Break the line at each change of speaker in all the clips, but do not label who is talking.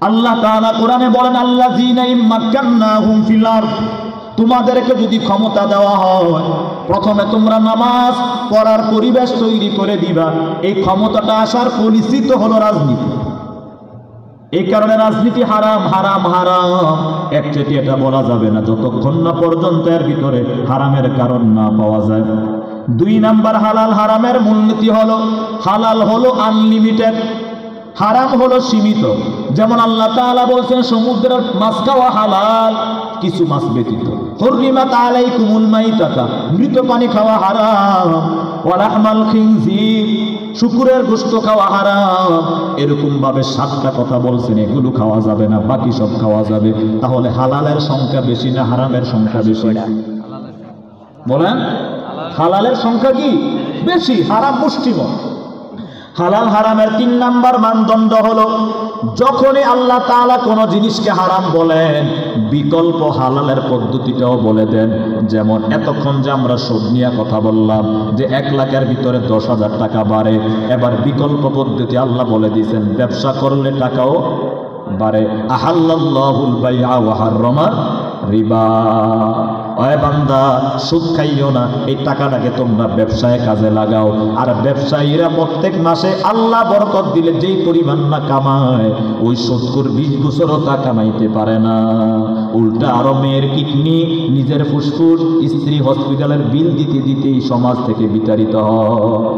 আল্লাহ তাআলা কোরআনে বলেন, আল্লাযীনা ইম্মাক্কান্নাহুম ফিল আরদ, তোমাদেরকে যদি ক্ষমতা দেওয়া হয়, প্রথমে তোমরা নামাজ পড়ার পরিবেশ তৈরি করে দিবা। এই ক্ষমতাটা আসার পলিসি তো হলো রাজনীতি। এই কারণে রাজনীতি হারাম হারাম হারাম একচেটি এটা বলা যাবে না যতক্ষণ না পর্যন্ত এর ভিতরে হারামের কারণ না পাওয়া যায়। 2 নাম্বার, হালাল হারামের মূলনীতি হলো, হালাল হলো আনলিমিটেড, হারাম হলো সীমিত। যেমন আল্লাহ তাআলা বলছেন সমুদ্রের মাছ খাওয়া হালাল, কিছু মাছ ব্যতীত। হুররিমাত আলাইকুমুল মাইতাতা, মৃত পানি খাওয়া হারাম। ওয়া লাহমাল খিনজির, শুকুরের গোশত খাওয়া হারাম। এরকম ভাবে 7টা কথা বলছেন, এগুলো খাওয়া যাবে না, বাকি সব খাওয়া যাবে। তাহলে হালালের সংখ্যা বেশি না হারামের সংখ্যা বেশি? বলেন, হালালের সংখ্যা কি বেশি, হারাম মুষ্টিমেয়। হালাল হারামের 3 নাম্বার মানদণ্ড হলো, যখনই আল্লাহ তাআলা কোনো জিনিসকে হারাম বলেন, বিকল্প হালালের পদ্ধতিটাও বলে দেন। যেমন এতক্ষণ যে আমরা সুদ নিয়ে কথা বললাম যে 1 লাখের ভিতরে 10,000 টাকা বাড়ে, এবার বিকল্প পদ্ধতি আল্লাহ বলে দিয়েছেন ব্যবসা করলে টাকাও বাড়ে। আহাল্লাল্লাহুল বাইআ ওয়া হাররামা রিবা। ওই বান্দা, সুদ খাইও না, এই টাকাটাকে তোমরা ব্যবসায় কাজে লাগাও। আর ব্যবসায়ীরা প্রত্যেক মাসে আল্লাহ বরকত দিলে যেই পরিমাণ না কামায়, ওই সুদখোর 20 বছরও তা কামাইতে পারে না। উল্টা আরো মেয়ের কিডনি, নিজের ফুসফুস, স্ত্রী হসপিটালের বিল দিতে দিতেই সমাজ থেকে বিতাড়িত হয়।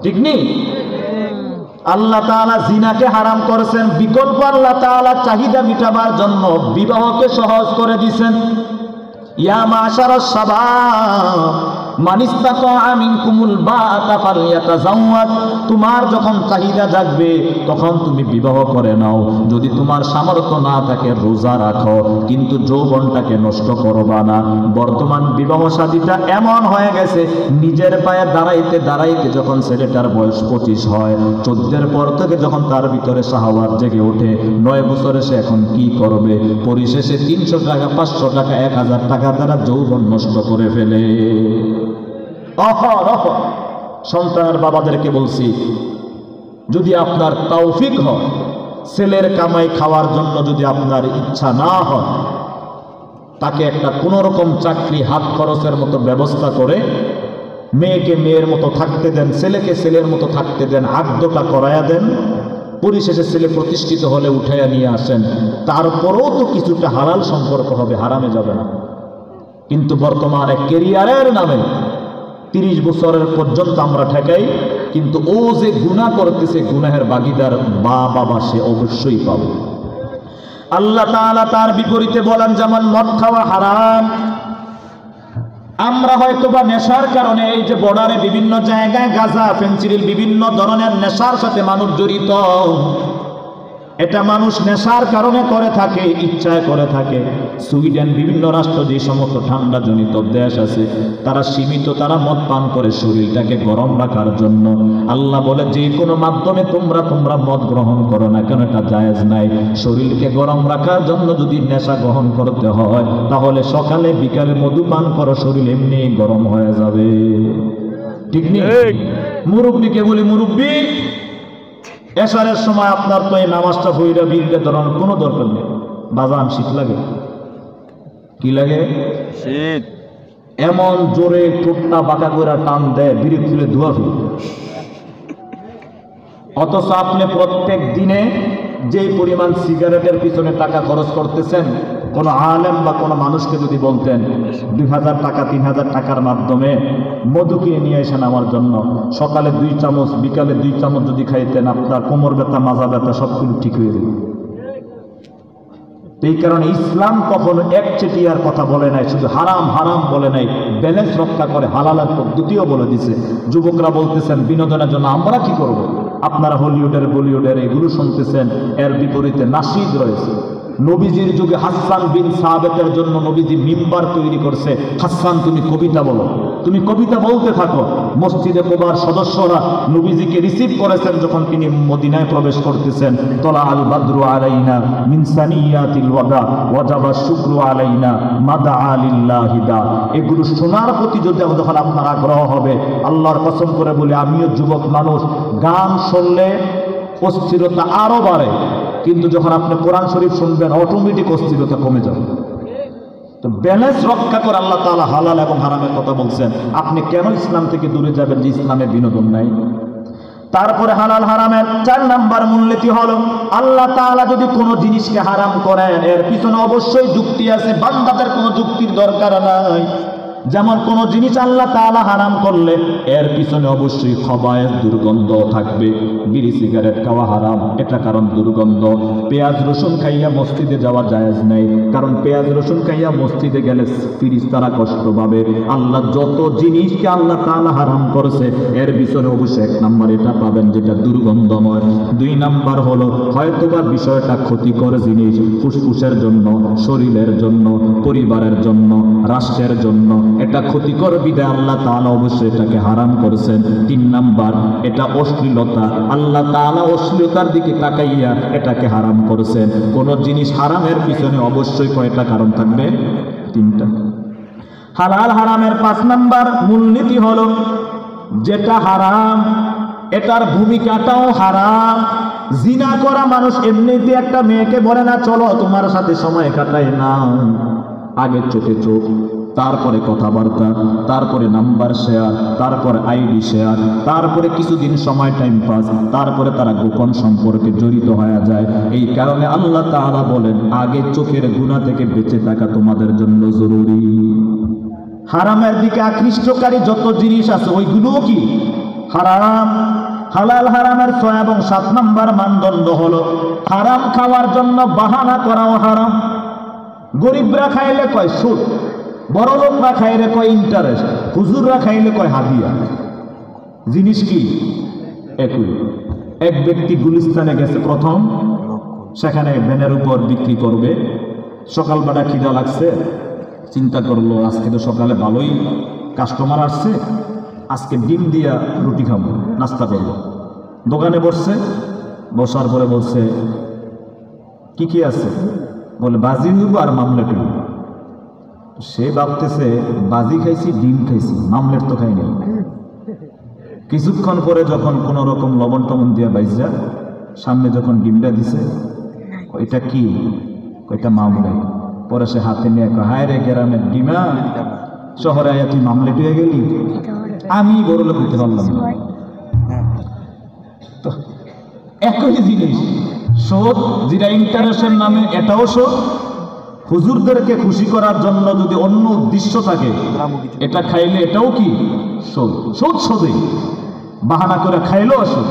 ঠিক নেই? আল্লাহ তাআলা জিনাকে হারাম করেছেন, বিকল্প আল্লাহ তাআলা চাহিদা মিটাবার জন্য বিবাহকে সহজ করে দিয়েছেন। ইয়া মাশারাস শাবাব মান ইসতাতা মিনকুমুল বাআতা ফালইয়াতাযাওয়াজ, তোমার যখন চাহিদা জাগবে তখন তুমি বিবাহ করে নাও। যদি তোমার সামর্থ্য না থাকে রোজা রাখো, কিন্তু যৌবনটাকে নষ্ট করবা না। বর্তমান বিবাহ শাদীটা এমন হয়ে গেছে, নিজের পায়ে দাঁড়াইতে দাঁড়াইতে যখন ছেলেটার বয়স 25 হয়, 14 পর থেকে যখন তার ভিতরে শাহওয়াত জেগে ওঠে, 9 বছরে সে এখন কি করবে? পরিশেষে 300 টাকা, 500 টাকা, 1000 টাকা দ্বারা যৌবন নষ্ট করে ফেলে। সন্তানের বাবাদেরকে বলছি, যদি আপনার তৌফিক হয়, ছেলের কামাই খাওয়ার জন্য যদি আপনার ইচ্ছা না হয়, তাকে একটা কোনোরকম চাকরি হাত খরচের মতো ব্যবস্থা করে মেয়েকে মেয়ের মতো থাকতে দেন, ছেলেকে ছেলের মতো থাকতে দেন, আদ্যটা করায়া দেন। পরিশেষে ছেলে প্রতিষ্ঠিত হলে উঠাইয়া নিয়ে আসেন। তারপরেও তো কিছুটা হালাল সম্পর্ক হবে, হারামে যাবে না। কিন্তু বর্তমানে ক্যারিয়ারের নামে 30 বছরের পর্যন্ত আমরা ঠেকাই, কিন্তু ও যে গুনাহ করতেছে, গুনাহের ভাগীদার মা বাবা সে অবশ্যই পাবে। আল্লাহ তাআলা তার বিপরীতে বলেন, যেমন মদ খাওয়া হারাম। আমরা হয়তোবা নেশার কারণে এই যে বর্ডারে বিভিন্ন জায়গায় গাঁজা, ফেনসিডিল, বিভিন্ন ধরনের নেশার সাথে মানুষ জড়িত। এটা মানুষ নেশার কারণে করে থাকে, ইচ্ছায় করে থাকে। সুইডেন, বিভিন্ন রাষ্ট্র, যে সমস্ত ঠান্ডা জনিত দেশ আছে, তারা সীমিত, তারা মদ পান করে শরীরটাকে গরম রাখার জন্য। আল্লাহ বলে, যে কোনো মাধ্যমে তোমরা মদ গ্রহণ করো না কেন, এটা জায়েজ নাই। শরীরকে গরম রাখার জন্য যদি নেশা গ্রহণ করতে হয়, তাহলে সকালে বিকালে মধু পান করো, শরীর এমনি গরম হয়ে যাবে। ঠিক নেই? মুরব্বীকে বলি, মুরব্বী, এশারের সময় আপনার তো এই নামাজটা হইরা বিলটা ধরানোর কোনো দরকার নেই। বাজান, শীত লাগে? কি লাগে? শীত। এমন জোরে ঠোঁটটা বাঁকা করে টান দেয়, বিড়ি খুলে ধোয়া ফেলে। অথচ আপনি প্রত্যেক দিনে যেই পরিমাণ সিগারেটের পিছনে টাকা খরচ করতেছেন, কোনো আলেম বা কোনো মানুষকে যদি বলতেন 2000 টাকা 3000 টাকার মাধ্যমে মধু কিনে নিয়ে আসেন আমার জন্য, সকালে 2 চামচ, বিকালে 2 চামচ যদি খাইতেন, আপনার কোমর ব্যথা, মাজা ব্যথা সবগুলো ঠিক হয়ে যাবে। এই কারণে ইসলাম কখনো একচেটিয়ার কথা বলে নাই, শুধু হারাম হারাম বলে নাই, ব্যালেন্স রক্ষা করে হালালের পদ্ধতিও বলে দিছে। যুবকরা বলতেছেন বিনোদনের জন্য আমরা কি করব? আপনারা হলিউডের, বলিউডের এগুলো শুনতেছেন, এর বিপরীতে নাশিদ রয়েছে। নবীজির যুগে হাসান বিন সাবিতের জন্য নবীজি মিম্বার তৈরি করছে, হাসান তুমি কবিতা বলো, তুমি কবিতা বলতে থাকো। মসজিদে কুবার সদস্যরা নবীজিকে রিসিভ করেছেন যখন তিনি মদিনায় প্রবেশ করতেছেন। তলা আল বাদরু আলাইনা মিন সানিয়াতিল ওয়াদা ওয়াজাবা শুকরু আলাইনা মাদা আলিল্লাহি দা। এগুলো শোনার প্রতি যদি যখন আপনার আগ্রহ হবে, আল্লাহর কসম করে বলি, আমিও যুবক মানুষ, গান শুনলে অস্থিরতা আরো বাড়ে। কিন্তু যখন আপনি কোরআন শরীফ শুনবেন অটোমেটিক অস্থিরতা কমে যাবে। তো ব্যালেন্স রক্ষা করে আল্লাহ তাআলা হালাল এবং হারামের কথা বলছেন। আপনি কেন ইসলাম থেকে দূরে যাবেন যে ইসলামে বিনোদন নাই? তারপরে হালাল হারামের 4 নাম্বার মূলনীতি হলো, আল্লাহ তাআলা যদি কোনো জিনিসকে হারাম করেন এর পিছনে অবশ্যই যুক্তি আছে, বান্দাদের কোনো যুক্তির দরকার নাই। যেমন কোন জিনিস আল্লাহ তাআলা হারাম করলে এর পিছনে অবশ্যই খবায়েস দুর্গন্ধ থাকবে। বিড়ি সিগারেট খাওয়া হারাম, এটা কারণ দুর্গন্ধ। পেঁয়াজ রসুন খাইয়া মসজিদে যাওয়া জায়েজ নেই, কারণ পেঁয়াজ রসুন খাইয়া মসজিদে গেলে ফেরেশতারা কষ্ট পাবে। আল্লাহ যত জিনিসকে আল্লাহ তাআলা হারাম করেছে এর পিছনে অবশ্যই 1 নাম্বার এটা পাবেন যেটা দুর্গন্ধময়। 2 নাম্বার হলো হয়তোবা বিষয়টা ক্ষতিকর জিনিস, ফুসফুসের জন্য, শরীরের জন্য, পরিবারের জন্য, রাষ্ট্রের জন্য এটা ক্ষতিকর বিধায় আল্লাহ তাআলা অবশ্যই এটাকে হারাম করেছেন। 3 নাম্বার এটা অশ্লীলতা, আল্লাহ তাআলা অশ্লীলতার দিকে তাকাইয়া এটাকে হারাম করেছেন। কোন জিনিস হারামের পিছনে অবশ্যই কয়টা কারণ থাকবে? 3টা। হালাল হারামের 5 নাম্বার মূলনীতি হলো যেটা হারাম এটার ভূমিকাটাও হারাম। জিনা করা মানুষ এমনিতে একটা মেয়েকে বলে না চলো তোমার সাথে সময় কাটাই না, আগে চোখে চোখ, তারপরে কথাবার্তা, তারপরে নাম্বার শেয়ার, তারপরে আইডি শেয়ার, তারপরে কিছুদিন সময় টাইম পাস, তারপরে তারা গোপন সম্পর্কে জড়িত হয়ে যায়। এই কারণে আল্লাহ তাআলা বলেন আগে চোখের গুনাহ থেকে বেঁচে থাকা তোমাদের জন্য জরুরি। হারামের দিকে আকৃষ্টকারী যত জিনিস আছে ওইগুলোও কি হারাম। হালাল হারামের 6 এবং 7 নাম্বার মানদণ্ড হলো হারাম খাওয়ার জন্য বাহানা করাও হারাম। গরিবরা খাইলে কয় সুদ, বড় লোকরা খাইলে কয় ইন্টারেস্ট, হুজুররা খাইলে কয় হাদিয়া। জিনিস কি একই। এক ব্যক্তি গুলিস্তানে গেছে প্রথম, সেখানে ভ্যানের উপর বিক্রি করবে। সকালবেলা খিদা লাগছে, চিন্তা করলো আজকে তো সকালে ভালোই কাস্টমার আসছে, আজকে ডিম দিয়া রুটি খাবো, নাস্তা করবো। দোকানে বসছে, বসার পরে বলছে কি কি আছে? বলে বাজি হইব আর মামলেট হইব। সে ভাবতেছে বাজি খাইছি, ডিম খাইছি, মামলেট তো খাই নাই। কিছুক্ষণ পরে যখন কোন রকম লবণ টবণ দিয়া বাইজা সামনে যখন ডিমটা দিছে, এটা কি? এটা মামলেট। পরে সে হাতে নিয়ে হায় রে গ্রামের ডিমা, শহরে আয়া তুই মামলেট হয়ে গেলি, আমি বড় লোক হইতে পারলাম না। তো একই জিনিস শোধ, যেটা ইন্টারেস্টের নামে এটাও শোধ। হুজুরদেরকে খুশি করার জন্য যদি অন্য উদ্দেশ্য থাকে এটা খাইলে এটাও কি শোধ। শোধ শোধে বাহানা করে খাইলেও শোধ।